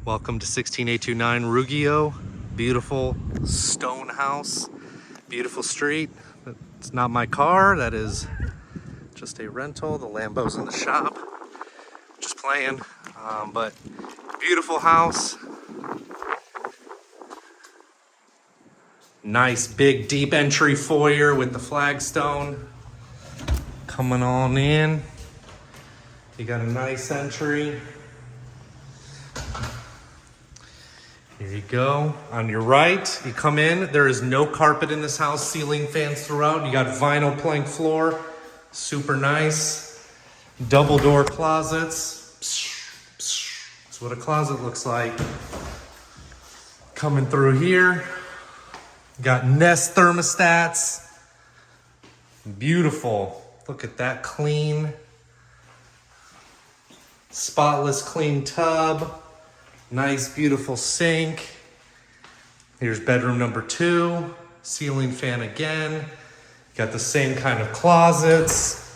Welcome to 16829 Ruggio. Beautiful stone house, beautiful street. It's not my car, that is just a rental. The Lambo's in the shop, just playing. But beautiful house. Nice big deep entry foyer with the flagstone coming on in. You got a nice entry. Here you go. On your right, you come in. There is no carpet in this house. Ceiling fans throughout. You got vinyl plank floor. Super nice. Double door closets. That's what a closet looks like. Coming through here. Got Nest thermostats. Beautiful. Look at that clean. Spotless clean tub. Nice, beautiful sink. Here's bedroom number 2. Ceiling fan again. Got the same kind of closets.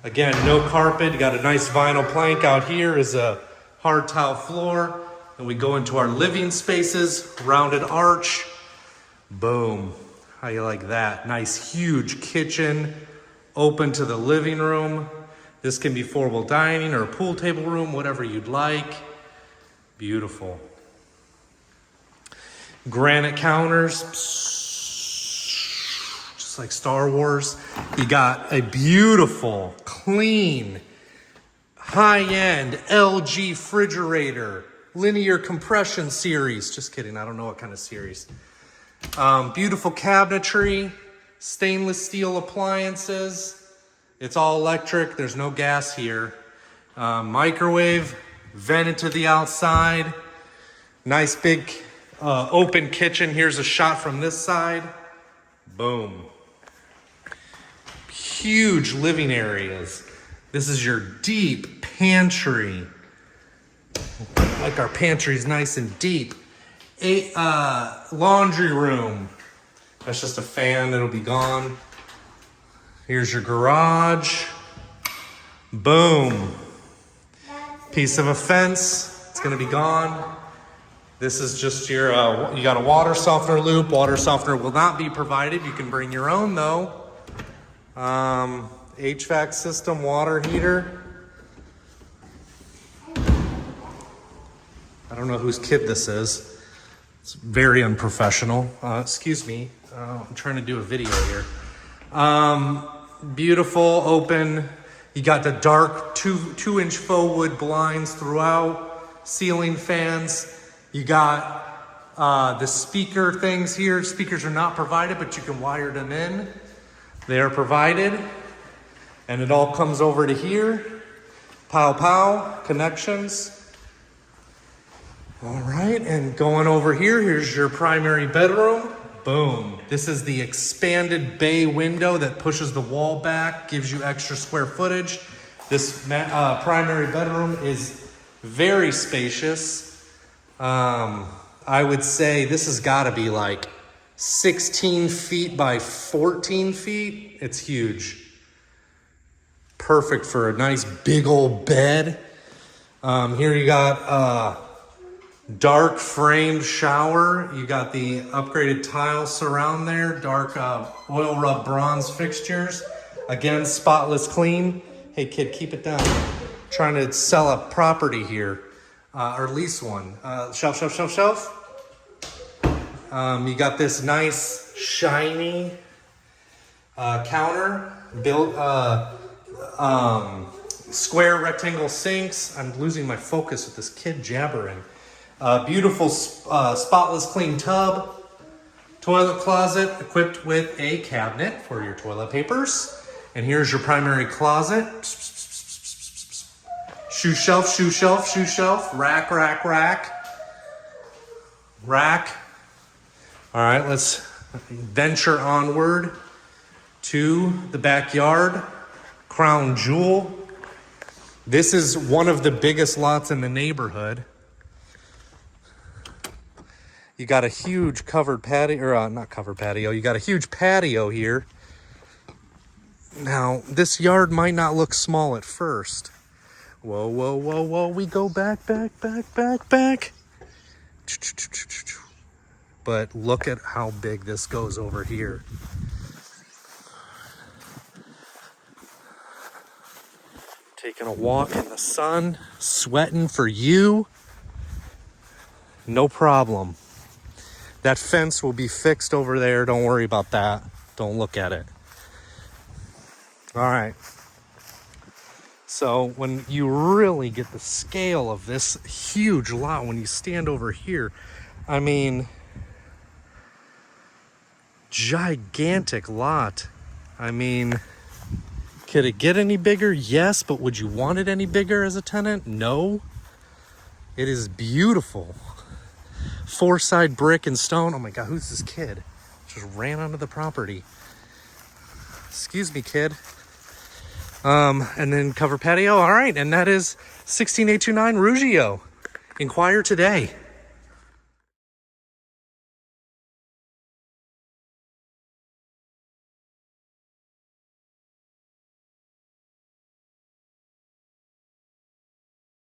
Again, no carpet. You got a nice vinyl plank. Out here is a hard tile floor. And we go into our living spaces. Rounded arch. Boom. How you like that? Nice, huge kitchen. Open to the living room. This can be 4-wheel dining or a pool table room, whatever you'd like. Beautiful. Granite counters, just like Star Wars. You got a beautiful, clean, high-end LG refrigerator, linear compression series. Just kidding, I don't know what kind of series. Beautiful cabinetry, stainless steel appliances. It's all electric, there's no gas here. Microwave, vented to the outside. Nice big open kitchen. Here's a shot from this side. Boom. Huge living areas. This is your deep pantry. Like our pantry's nice and deep. Laundry room. That's just a fan, it'll be gone. Here's your garage. Boom. Piece of a fence. It's going to be gone. This is just your, you got a water softener loop. Water softener will not be provided. You can bring your own though. HVAC system, water heater. I don't know whose kid this is. It's very unprofessional. Excuse me. I'm trying to do a video here. Beautiful, open. You got the dark 2-inch faux wood blinds throughout. Ceiling fans. You got the speaker things here. Speakers are not provided, but you can wire them in. They are provided. And it all comes over to here. Pow pow, connections. All right, and going over here, here's your primary bedroom. Boom. This is the expanded bay window that pushes the wall back, gives you extra square footage. This primary bedroom is very spacious. I would say this has got to be like 16 feet by 14 feet. It's huge. Perfect for a nice big old bed. Here you got dark framed shower. You got the upgraded tile surround there. Dark oil rub bronze fixtures. Again, spotless clean. Hey kid, keep it down. Trying to sell a property here. Or lease one. Shelf. You got this nice shiny counter. Built square rectangle sinks. I'm losing my focus with this kid jabbering. Beautiful spotless clean tub, toilet closet equipped with a cabinet for your toilet papers. And here's your primary closet. Shoe shelf, rack. All right, let's venture onward to the backyard. Crown jewel. This is one of the biggest lots in the neighborhood. You got a huge covered patio, or not covered patio, you got a huge patio here. Now, this yard might not look small at first. Whoa, whoa, whoa, whoa. We go back, back, back, back, back. But look at how big this goes over here. Taking a walk in the sun, sweating for you. No problem. That fence will be fixed over there. Don't worry about that. Don't look at it. All right. So when you really get the scale of this huge lot, when you stand over here, I mean, gigantic lot. I mean, could it get any bigger? Yes, but would you want it any bigger as a tenant? No. It is beautiful. 4-side brick and stone. Oh my God, who's this kid? Just ran onto the property. Excuse me, kid. And then cover patio. All right, and that is 16829 Ruggio. Inquire today.